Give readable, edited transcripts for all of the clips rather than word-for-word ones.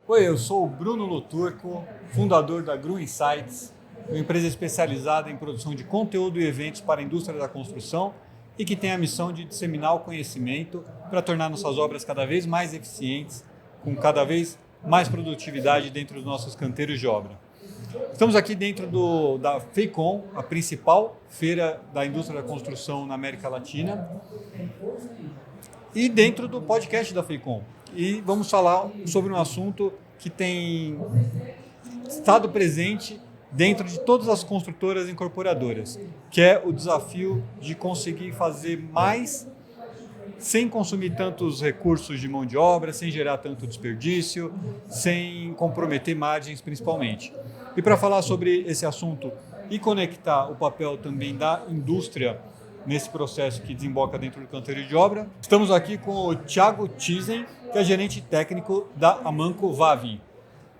Oi, eu sou o Bruno Luturco, fundador da Gru Insights, uma empresa especializada em produção de conteúdo e eventos para a indústria da construção e que tem a missão de disseminar o conhecimento para tornar nossas obras cada vez mais eficientes, com cada vez mais produtividade dentro dos nossos canteiros de obra. Estamos aqui dentro da FEICON, a principal feira da indústria da construção na América Latina, e dentro do podcast da FEICON. E vamos falar sobre um assunto que tem estado presente dentro de todas as construtoras e incorporadoras, que é o desafio de conseguir fazer mais sem consumir tantos recursos de mão de obra, sem gerar tanto desperdício, sem comprometer margens principalmente. E para falar sobre esse assunto e conectar o papel também da indústria nesse processo que desemboca dentro do canteiro de obra, estamos aqui com o Thiago Thyssen, que é gerente técnico da Amanco Vavin.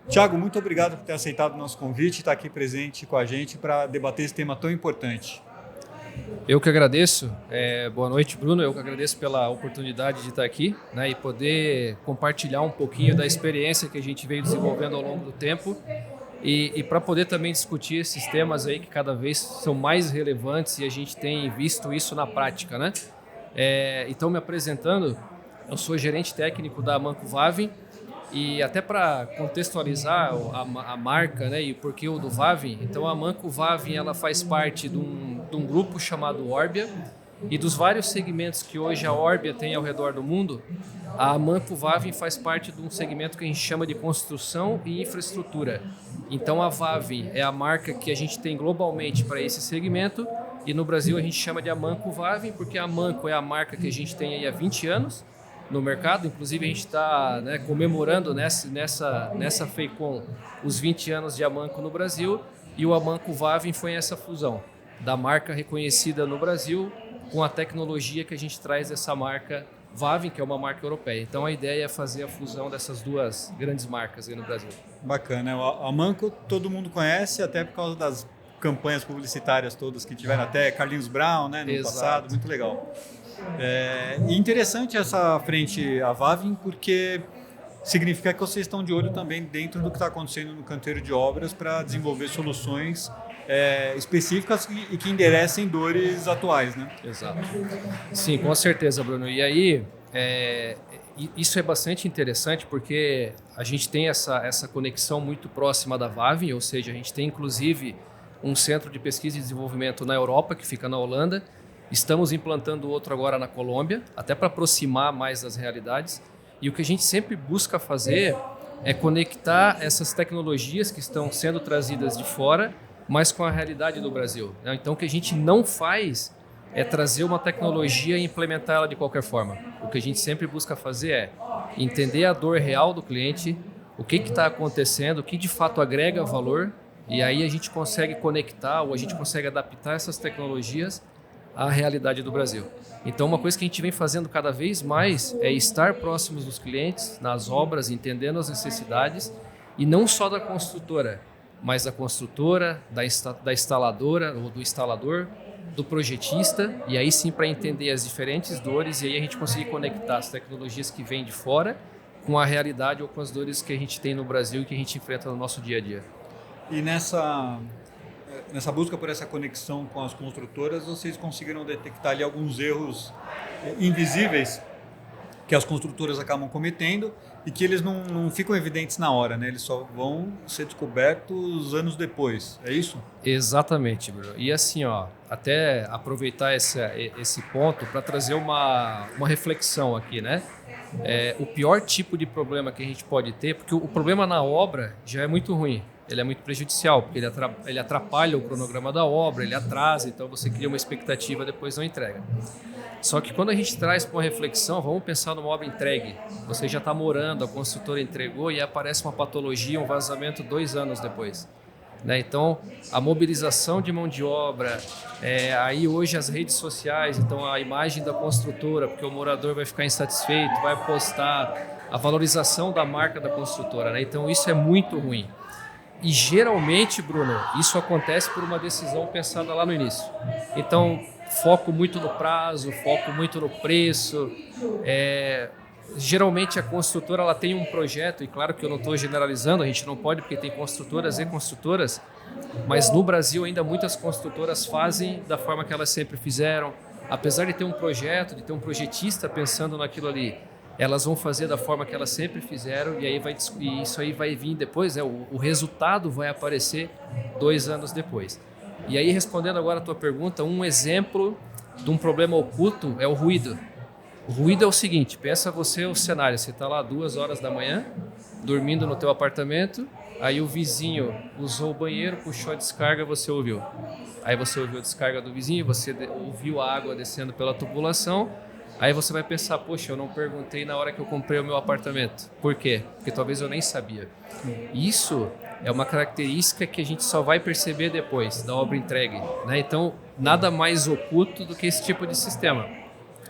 Thiago, muito obrigado por ter aceitado o nosso convite e estar aqui presente com a gente para debater esse tema tão importante. Eu que agradeço. Boa noite, Bruno. Eu que agradeço pela oportunidade de estar aqui, né, e poder compartilhar um pouquinho da experiência que a gente veio desenvolvendo ao longo do tempo e para poder também discutir esses temas aí que cada vez são mais relevantes e a gente tem visto isso na prática, né? Então, me apresentando, eu sou gerente técnico da Amanco Vavin e até para contextualizar a marca, né, e o porquê o do Vavin, então a Amanco Vavin ela faz parte de um grupo chamado Orbia, e dos vários segmentos que hoje a Orbia tem ao redor do mundo, a Amanco Vavin faz parte de um segmento que a gente chama de construção e infraestrutura. Então a Vavin é a marca que a gente tem globalmente para esse segmento, e no Brasil a gente chama de Amanco Vavin porque a Amanco é a marca que a gente tem aí há 20 anos no mercado. Inclusive a gente está, né, comemorando nessa FEICON os 20 anos de Amanco no Brasil, e o Amanco Vavin foi essa fusão da marca reconhecida no Brasil com a tecnologia que a gente traz dessa marca Vavin, que é uma marca europeia. Então a ideia é fazer a fusão dessas duas grandes marcas aí no Brasil. Bacana. A Amanco todo mundo conhece, até por causa das campanhas publicitárias todas que tiveram, até Carlinhos Brown, né, no Exato. passado, muito legal. E interessante essa frente a Vavin, porque significa que vocês estão de olho também dentro do que está acontecendo no canteiro de obras para desenvolver soluções específicas e que enderecem dores atuais, né? Exato. Sim, com certeza, Bruno. E aí, isso é bastante interessante porque a gente tem essa conexão muito próxima da Vavin, ou seja, a gente tem inclusive um centro de pesquisa e desenvolvimento na Europa, que fica na Holanda. Estamos implantando outro agora na Colômbia, até para aproximar mais das realidades. E o que a gente sempre busca fazer é conectar essas tecnologias que estão sendo trazidas de fora, mas com a realidade do Brasil. Então, o que a gente não faz é trazer uma tecnologia e implementar ela de qualquer forma. O que a gente sempre busca fazer é entender a dor real do cliente, o que está acontecendo, o que de fato agrega valor, e aí a gente consegue conectar ou a gente consegue adaptar essas tecnologias à realidade do Brasil. Então, uma coisa que a gente vem fazendo cada vez mais é estar próximos dos clientes, nas obras, entendendo as necessidades, e não só da construtora, mas da construtora, da instaladora ou do instalador, do projetista, e aí sim para entender as diferentes dores, e aí a gente conseguir conectar as tecnologias que vêm de fora com a realidade ou com as dores que a gente tem no Brasil e que a gente enfrenta no nosso dia a dia. E nessa busca por essa conexão com as construtoras, vocês conseguiram detectar ali alguns erros invisíveis que as construtoras acabam cometendo e que eles não ficam evidentes na hora, né? Eles só vão ser descobertos anos depois, é isso? Exatamente, Bruno. E assim, até aproveitar esse ponto para trazer uma reflexão aqui, né? O pior tipo de problema que a gente pode ter, porque o problema na obra já é muito ruim, ele é muito prejudicial, porque ele atrapalha o cronograma da obra, ele atrasa, então você cria uma expectativa, depois não entrega. Só que quando a gente traz para uma reflexão, vamos pensar numa obra entregue. Você já está morando, a construtora entregou e aparece uma patologia, um vazamento 2 anos depois. Né? Então, a mobilização de mão de obra, aí hoje as redes sociais, então a imagem da construtora, porque o morador vai ficar insatisfeito, vai postar, a valorização da marca da construtora. Né? Então, isso é muito ruim. E geralmente, Bruno, isso acontece por uma decisão pensada lá no início. Então, foco muito no prazo, foco muito no preço, Geralmente a construtora ela tem um projeto, e claro que eu não estou generalizando, a gente não pode porque tem construtoras e construtoras, mas no Brasil ainda muitas construtoras fazem da forma que elas sempre fizeram. Apesar de ter um projeto, de ter um projetista pensando naquilo ali, elas vão fazer da forma que elas sempre fizeram e isso aí vai vir depois, o resultado vai aparecer 2 anos depois. E aí, respondendo agora a tua pergunta, um exemplo de um problema oculto é o ruído. O ruído é o seguinte, pensa você o cenário, você está lá 2 horas da manhã, dormindo no teu apartamento, aí o vizinho usou o banheiro, puxou a descarga, você ouviu. Aí você ouviu a descarga do vizinho, você ouviu a água descendo pela tubulação, aí você vai pensar, poxa, eu não perguntei na hora que eu comprei o meu apartamento. Por quê? Porque talvez eu nem sabia. Isso é uma característica que a gente só vai perceber depois da obra entregue, né? Então, nada mais oculto do que esse tipo de sistema.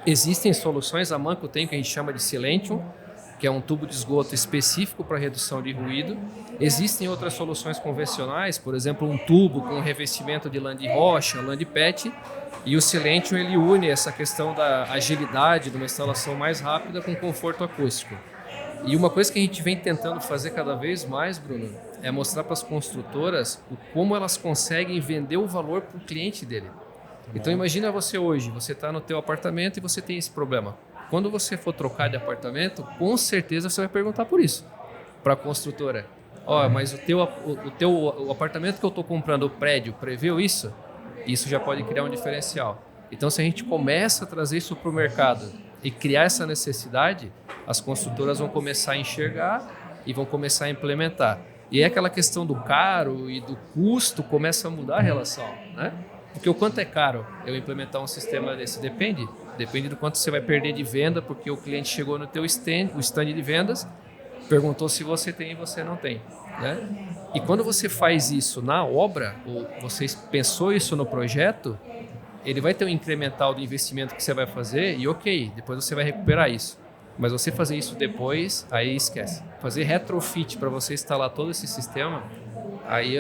Existem soluções, a Manco tem o que a gente chama de Silentium, que é um tubo de esgoto específico para redução de ruído. Existem outras soluções convencionais, por exemplo, um tubo com revestimento de lã de rocha, lã de PET, e o Silentium ele une essa questão da agilidade, de uma instalação mais rápida com conforto acústico. E uma coisa que a gente vem tentando fazer cada vez mais, Bruno, é mostrar para as construtoras como elas conseguem vender o valor para o cliente dele. Então imagina você hoje, você está no teu apartamento e você tem esse problema. Quando você for trocar de apartamento, com certeza você vai perguntar por isso para a construtora. Mas o apartamento que eu estou comprando, o prédio, preveu isso? Isso já pode criar um diferencial. Então se a gente começa a trazer isso para o mercado e criar essa necessidade, as construtoras vão começar a enxergar e vão começar a implementar. E é aquela questão do caro e do custo começa a mudar a relação, né? Porque o quanto é caro eu implementar um sistema desse? Depende do quanto você vai perder de venda, porque o cliente chegou no teu stand, o stand de vendas, perguntou se você tem e você não tem, né? E quando você faz isso na obra, ou você pensou isso no projeto, ele vai ter um incremental do investimento que você vai fazer e ok, depois você vai recuperar isso. Mas você fazer isso depois, aí esquece. Fazer retrofit para você instalar todo esse sistema, aí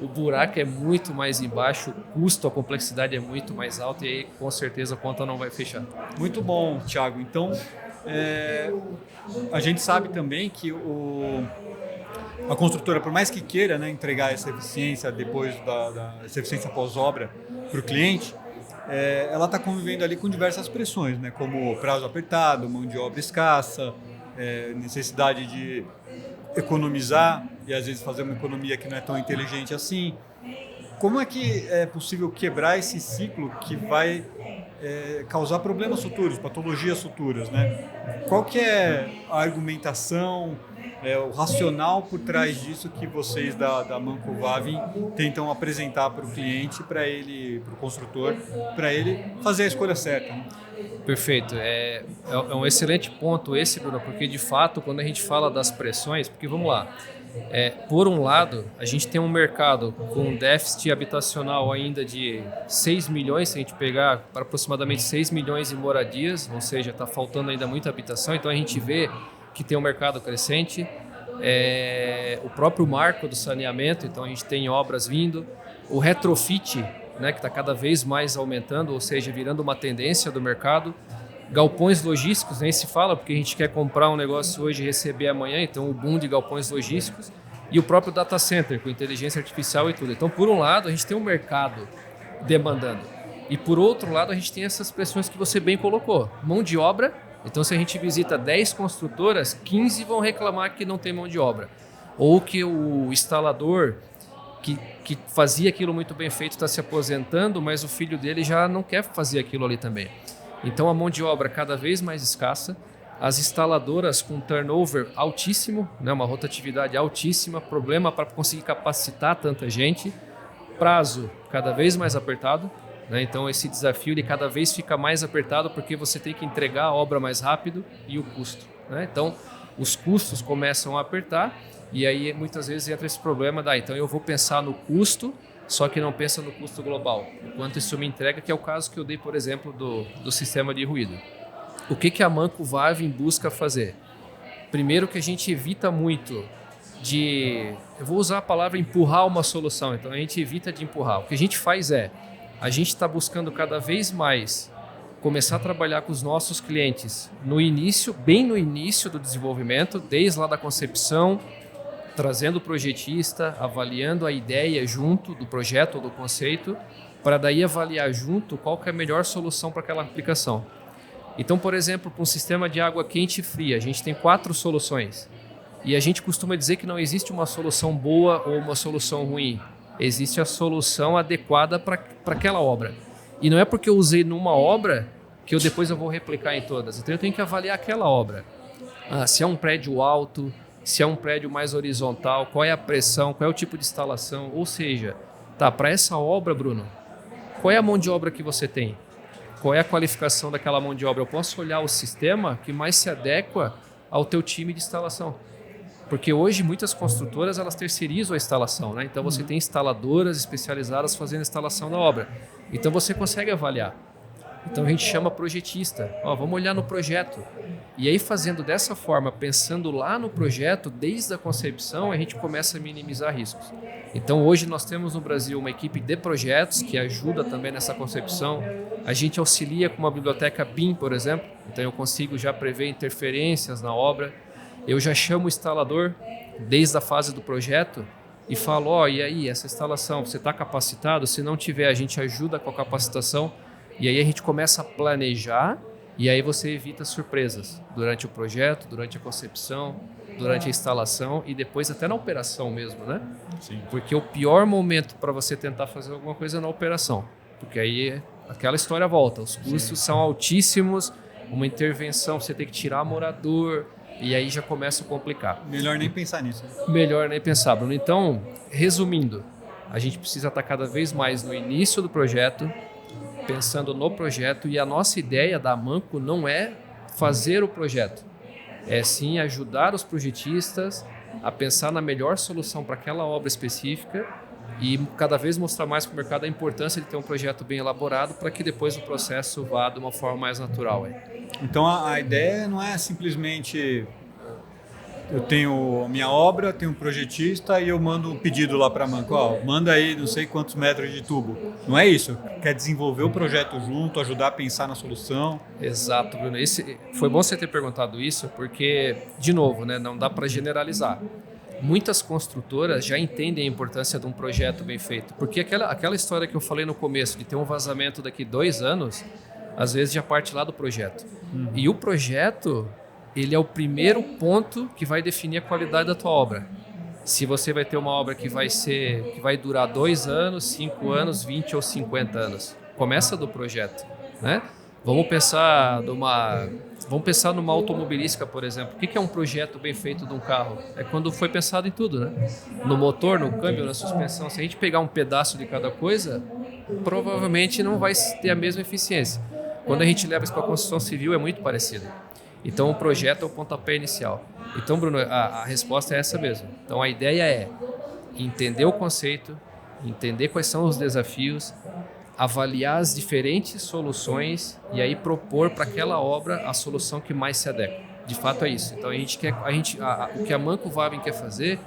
o buraco é muito mais embaixo, o custo, a complexidade é muito mais alta e aí com certeza a conta não vai fechar. Muito bom, Thiago. Então, a gente sabe também que a construtora, por mais que queira, né, entregar essa eficiência depois essa eficiência pós-obra para o cliente, ela está convivendo ali com diversas pressões, né, como prazo apertado, mão de obra escassa, necessidade de economizar e às vezes fazer uma economia que não é tão inteligente assim. Como é que é possível quebrar esse ciclo que vai causar problemas futuros, patologias futuras, né? Qual que é a argumentação, o racional por trás disso que vocês da Manco Vavin tentam apresentar para o cliente, para o construtor, para ele fazer a escolha certa, né? Perfeito. É um excelente ponto esse, Bruno, porque de fato, quando a gente fala das pressões, porque vamos lá, por um lado, a gente tem um mercado com um déficit habitacional ainda de 6 milhões, se a gente pegar para aproximadamente 6 milhões de moradias, ou seja, está faltando ainda muita habitação, então a gente vê que tem um mercado crescente, o próprio marco do saneamento, então a gente tem obras vindo, o retrofit, né, que está cada vez mais aumentando, ou seja, virando uma tendência do mercado. Galpões logísticos, nem se fala, porque a gente quer comprar um negócio hoje e receber amanhã, então o boom de galpões logísticos. E o próprio data center, com inteligência artificial e tudo. Então, por um lado, a gente tem um mercado demandando. E por outro lado, a gente tem essas pressões que você bem colocou. Mão de obra, então se a gente visita 10 construtoras, 15 vão reclamar que não tem mão de obra. Ou que o instalador que fazia aquilo muito bem feito está se aposentando, mas o filho dele já não quer fazer aquilo ali também. Então a mão de obra cada vez mais escassa, as instaladoras com turnover altíssimo, né, uma rotatividade altíssima, problema para conseguir capacitar tanta gente, prazo cada vez mais apertado, né, então esse desafio ele cada vez fica mais apertado porque você tem que entregar a obra mais rápido e o custo, né? Então os custos começam a apertar e aí muitas vezes entra esse problema então eu vou pensar no custo, só que não pensa no custo global, o quanto isso me entrega, que é o caso que eu dei, por exemplo, do sistema de ruído. O que a Manco Vavin busca fazer? Primeiro que a gente evita muito eu vou usar a palavra empurrar uma solução, então a gente evita de empurrar. O que a gente faz a gente está buscando cada vez mais começar a trabalhar com os nossos clientes no início, bem no início do desenvolvimento, desde lá da concepção, trazendo o projetista, avaliando a ideia junto do projeto ou do conceito, para daí avaliar junto qual que é a melhor solução para aquela aplicação. Então, por exemplo, para um sistema de água quente e fria, a gente tem 4 soluções. E a gente costuma dizer que não existe uma solução boa ou uma solução ruim. Existe a solução adequada para aquela obra. E não é porque eu usei numa obra que depois eu vou replicar em todas. Então eu tenho que avaliar aquela obra. Se é um prédio alto, se é um prédio mais horizontal, qual é a pressão, qual é o tipo de instalação. Ou seja, para essa obra, Bruno, qual é a mão de obra que você tem? Qual é a qualificação daquela mão de obra? Eu posso olhar o sistema que mais se adequa ao teu time de instalação. Porque hoje muitas construtoras elas terceirizam a instalação, né? Então você tem instaladoras especializadas fazendo a instalação da obra. Então você consegue avaliar. Então a gente chama projetista. Vamos olhar no projeto. E aí fazendo dessa forma, pensando lá no projeto, desde a concepção, a gente começa a minimizar riscos. Então hoje nós temos no Brasil uma equipe de projetos que ajuda também nessa concepção. A gente auxilia com uma biblioteca BIM, por exemplo. Então eu consigo já prever interferências na obra. Eu já chamo o instalador desde a fase do projeto e falo, e aí, essa instalação, você está capacitado? Se não tiver, a gente ajuda com a capacitação e aí a gente começa a planejar e aí você evita surpresas durante o projeto, durante a concepção, durante a instalação e depois até na operação mesmo, né? Sim. Porque o pior momento para você tentar fazer alguma coisa é na operação, porque aí aquela história volta, os custos são altíssimos, uma intervenção, você tem que tirar morador, e aí já começa a complicar. Melhor nem pensar nisso. Melhor nem pensar, Bruno. Então, resumindo, a gente precisa estar cada vez mais no início do projeto, pensando no projeto, e a nossa ideia da Amanco não é fazer o projeto, é sim ajudar os projetistas a pensar na melhor solução para aquela obra específica e cada vez mostrar mais para o mercado a importância de ter um projeto bem elaborado para que depois o processo vá de uma forma mais natural. Então a ideia não é simplesmente eu tenho minha obra, tenho um projetista e eu mando um pedido lá para a Amanco, manda aí não sei quantos metros de tubo. Não é isso, quer desenvolver o projeto junto, ajudar a pensar na solução. Exato, Bruno. Foi bom você ter perguntado isso porque, de novo, né, não dá para generalizar. Muitas construtoras já entendem a importância de um projeto bem feito, porque aquela história que eu falei no começo, de ter um vazamento daqui 2 anos, às vezes já parte lá do projeto. E o projeto, ele é o primeiro ponto que vai definir a qualidade da tua obra. Se você vai ter uma obra que vai durar 2 anos, 5 anos, 20 ou 50 anos. Começa do projeto, né? Vamos pensar numa automobilística, por exemplo. O que é um projeto bem feito de um carro? É quando foi pensado em tudo, né? No motor, no câmbio, na suspensão. Se a gente pegar um pedaço de cada coisa, provavelmente não vai ter a mesma eficiência. Quando a gente leva isso para a construção civil, é muito parecido. Então, o projeto é o pontapé inicial. Então, Bruno, a resposta é essa mesmo. Então, a ideia é entender o conceito, entender quais são os desafios, avaliar as diferentes soluções e aí propor para aquela obra a solução que mais se adequa. De fato é isso. Então o que a Amanco Wabin quer fazer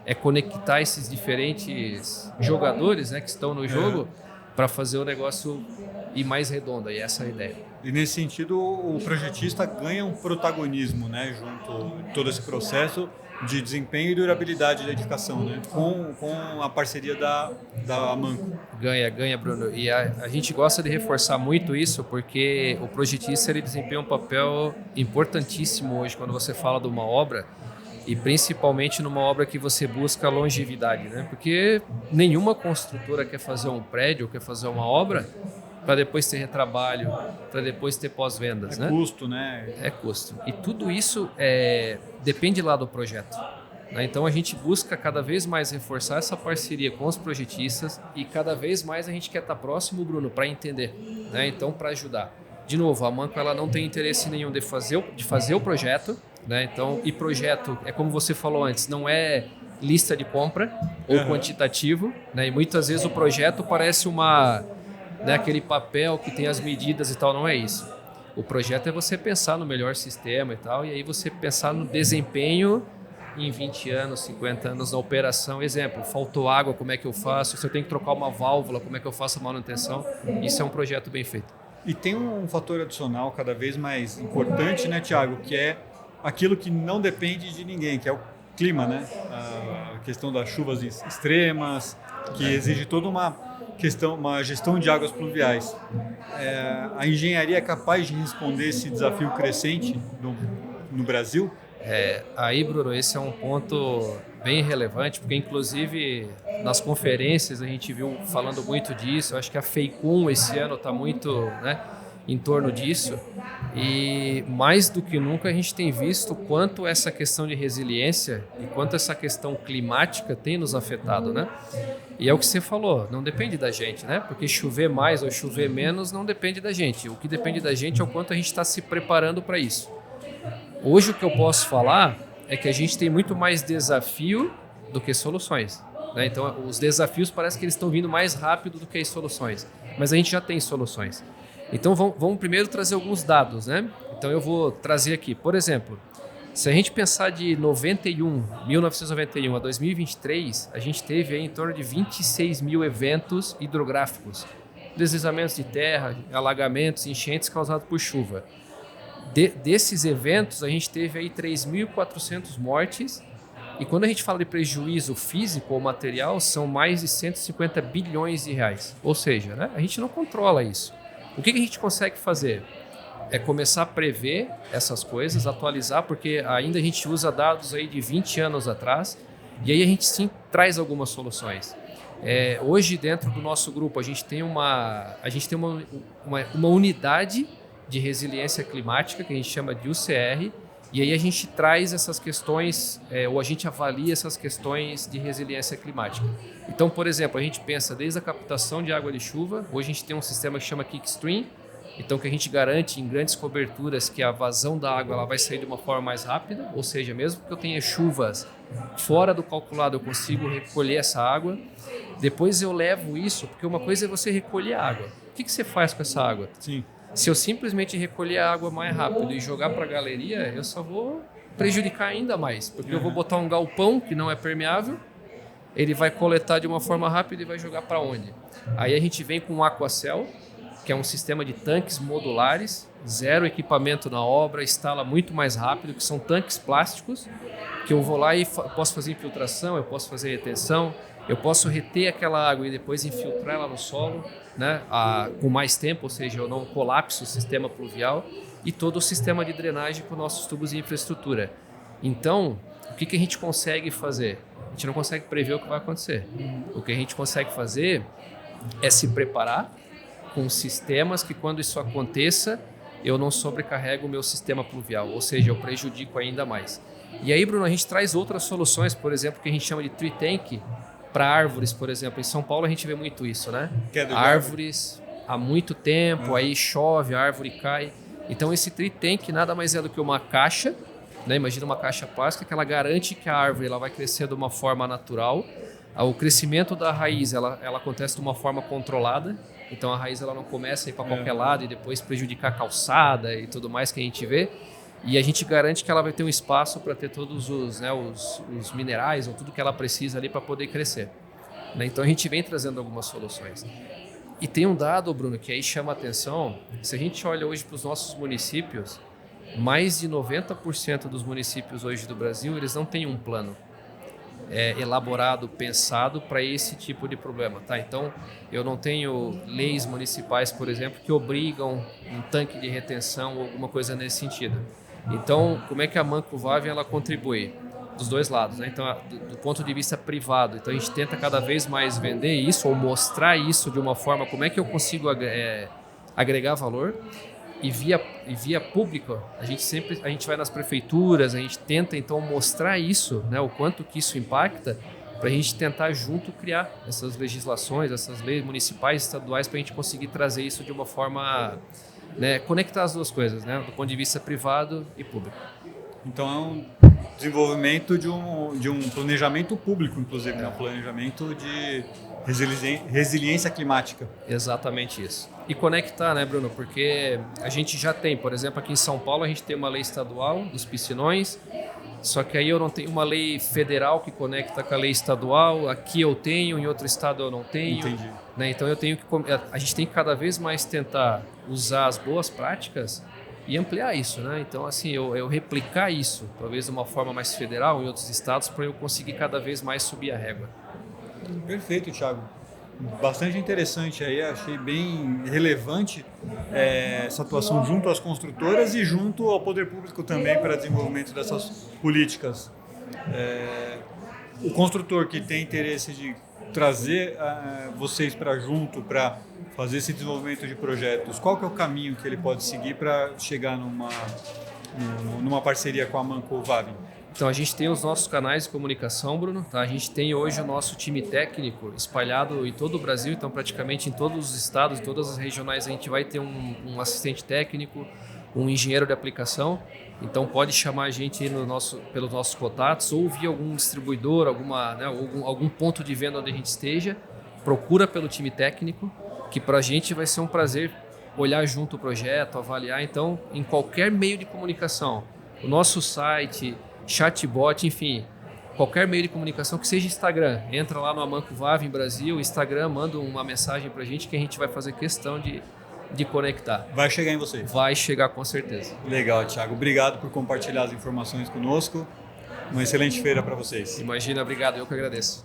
é conectar esses diferentes jogadores, né, que estão no jogo para fazer o negócio ir mais redondo. E essa é a ideia. E nesse sentido o projetista ganha um protagonismo, né, junto a todo esse processo de desempenho e durabilidade da edificação, né? Com a parceria da Amanco. Ganha, Bruno. E a gente gosta de reforçar muito isso porque o projetista ele desempenha um papel importantíssimo hoje quando você fala de uma obra e principalmente numa obra que você busca longevidade, né? Porque nenhuma construtora quer fazer um prédio, quer fazer uma obra para depois ter retrabalho, para depois ter pós-vendas, né? É custo, né? É custo. E tudo isso depende lá do projeto, né? Então a gente busca cada vez mais reforçar essa parceria com os projetistas e cada vez mais a gente quer estar próximo, Bruno, para entender, né? Então, para ajudar. De novo, a Amanco ela não tem interesse nenhum de fazer o projeto, né? Então, e projeto, é como você falou antes, não é lista de compra ou quantitativo, né? E muitas vezes o projeto parece aquele papel que tem as medidas e tal, não é isso. O projeto é você pensar no melhor sistema e tal, e aí você pensar no desempenho em 20 anos, 50 anos na operação. Exemplo, faltou água, como é que eu faço? Se eu tenho que trocar uma válvula, como é que eu faço a manutenção? Isso é um projeto bem feito. E tem um fator adicional cada vez mais importante, né, Thiago, que é aquilo que não depende de ninguém, que é o clima, né? A questão das chuvas extremas, que exige toda uma gestão de águas pluviais. A engenharia é capaz de responder esse desafio crescente no Brasil? Aí, Bruno, esse é um ponto bem relevante, porque inclusive nas conferências a gente viu falando muito disso. Eu acho que a FEICUM esse ano está muito, né, em torno disso, e mais do que nunca a gente tem visto quanto essa questão de resiliência e quanto essa questão climática tem nos afetado, né? E é o que você falou, não depende da gente, né? Porque chover mais ou chover menos não depende da gente. O que depende da gente é o quanto a gente está se preparando para isso. Hoje o que eu posso falar é que a gente tem muito mais desafio do que soluções, né? Então os desafios parece que eles estão vindo mais rápido do que as soluções, mas a gente já tem soluções. Então vamos primeiro trazer alguns dados, né? Então eu vou trazer aqui, por exemplo, se a gente pensar de 1991 a 2023, a gente teve aí em torno de 26 mil eventos hidrográficos, deslizamentos de terra, alagamentos, enchentes causados por chuva. Desses eventos, a gente teve aí 3.400 mortes, e quando a gente fala de prejuízo físico ou material, são mais de 150 bilhões de reais. Ou seja, né, a gente não controla isso. O que a gente consegue fazer? É começar a prever essas coisas, atualizar, porque ainda a gente usa dados aí de 20 anos atrás, e aí a gente sim traz algumas soluções. Hoje, dentro do nosso grupo, a gente tem uma unidade de resiliência climática, que a gente chama de UCR, e aí a gente traz essas questões, ou a gente avalia essas questões de resiliência climática. Então, por exemplo, a gente pensa desde a captação de água de chuva. Hoje a gente tem um sistema que chama Kickstream, então que a gente garante em grandes coberturas que a vazão da água ela vai sair de uma forma mais rápida, ou seja, mesmo que eu tenha chuvas fora do calculado, eu consigo recolher essa água. Depois eu levo isso, porque uma coisa é você recolher a água. O que você faz com essa água? Sim. Se eu simplesmente recolher a água mais rápido e jogar para a galeria, eu só vou prejudicar ainda mais, porque eu vou botar um galpão que não é permeável, ele vai coletar de uma forma rápida e vai jogar para onde? Aí a gente vem com o Aquacel, que é um sistema de tanques modulares, zero equipamento na obra, instala muito mais rápido, que são tanques plásticos, que eu vou lá e posso fazer infiltração, eu posso fazer retenção, eu posso reter aquela água e depois infiltrar ela no solo, né, com mais tempo, ou seja, eu não colapso o sistema pluvial, e todo o sistema de drenagem com nossos tubos de infraestrutura. Então, o que a gente consegue fazer? A gente não consegue prever o que vai acontecer. O que a gente consegue fazer é se preparar com sistemas que, quando isso aconteça, eu não sobrecarrego o meu sistema pluvial, ou seja, eu prejudico ainda mais. E aí, Bruno, a gente traz outras soluções, por exemplo, que a gente chama de tree tank, para árvores, por exemplo. Em São Paulo a gente vê muito isso, né? Árvores há muito tempo, aí chove, a árvore cai. Então esse tree tank nada mais é do que uma caixa, né? Imagina uma caixa plástica que ela garante que a árvore ela vai crescer de uma forma natural. O crescimento da raiz ela acontece de uma forma controlada. Então a raiz ela não começa a ir para qualquer lado e depois prejudicar a calçada e tudo mais que a gente vê. E a gente garante que ela vai ter um espaço para ter todos os minerais ou tudo que ela precisa ali para poder crescer, né? Então a gente vem trazendo algumas soluções. E tem um dado, Bruno, que aí chama a atenção. Se a gente olha hoje para os nossos municípios, mais de 90% dos municípios hoje do Brasil, eles não têm um plano elaborado, pensado para esse tipo de problema, tá? Então, eu não tenho leis municipais, por exemplo, que obrigam um tanque de retenção ou alguma coisa nesse sentido. Então, como é que a Mancovaven ela contribui? Dos dois lados, né? Então, do ponto de vista privado, então a gente tenta cada vez mais vender isso ou mostrar isso de uma forma, como é que eu consigo agregar valor, e via público, a gente vai nas prefeituras, a gente tenta então mostrar isso, né? O quanto que isso impacta, para a gente tentar junto criar essas legislações, essas leis municipais, estaduais, para a gente conseguir trazer isso de uma forma, né, conectar as duas coisas, né, do ponto de vista privado e público. Então é um desenvolvimento de um planejamento público, inclusive, né? Um planejamento de resiliência climática. Exatamente isso. E conectar, né, Bruno? Porque a gente já tem, por exemplo, aqui em São Paulo, a gente tem uma lei estadual dos piscinões. Só que aí eu não tenho uma lei federal que conecta com a lei estadual, aqui eu tenho, em outro estado eu não tenho. Entendi. Né? Então a gente tem que cada vez mais tentar usar as boas práticas e ampliar isso, né? Então assim, eu replicar isso, talvez de uma forma mais federal em outros estados, para eu conseguir cada vez mais subir a régua. Perfeito, Thiago. Bastante interessante aí, achei bem relevante essa atuação junto às construtoras e junto ao poder público também para desenvolvimento dessas políticas. O construtor que tem interesse de trazer vocês para junto, para fazer esse desenvolvimento de projetos, qual que é o caminho que ele pode seguir para chegar numa parceria com a Amanco Vavin? Então a gente tem os nossos canais de comunicação, Bruno, tá? A gente tem hoje o nosso time técnico espalhado em todo o Brasil, então praticamente em todos os estados, em todas as regionais a gente vai ter um assistente técnico, um engenheiro de aplicação, então pode chamar a gente aí pelos nossos contatos ou via algum distribuidor, algum ponto de venda onde a gente esteja, procura pelo time técnico, que para a gente vai ser um prazer olhar junto o projeto, avaliar, então em qualquer meio de comunicação, o nosso site, chatbot, enfim, qualquer meio de comunicação que seja Instagram. Entra lá no Amanco Vavin Brasil, Instagram, manda uma mensagem pra gente que a gente vai fazer questão de conectar. Vai chegar em vocês? Vai chegar com certeza. Legal, Thiago. Obrigado por compartilhar as informações conosco. Uma excelente feira para vocês. Imagina, obrigado, eu que agradeço.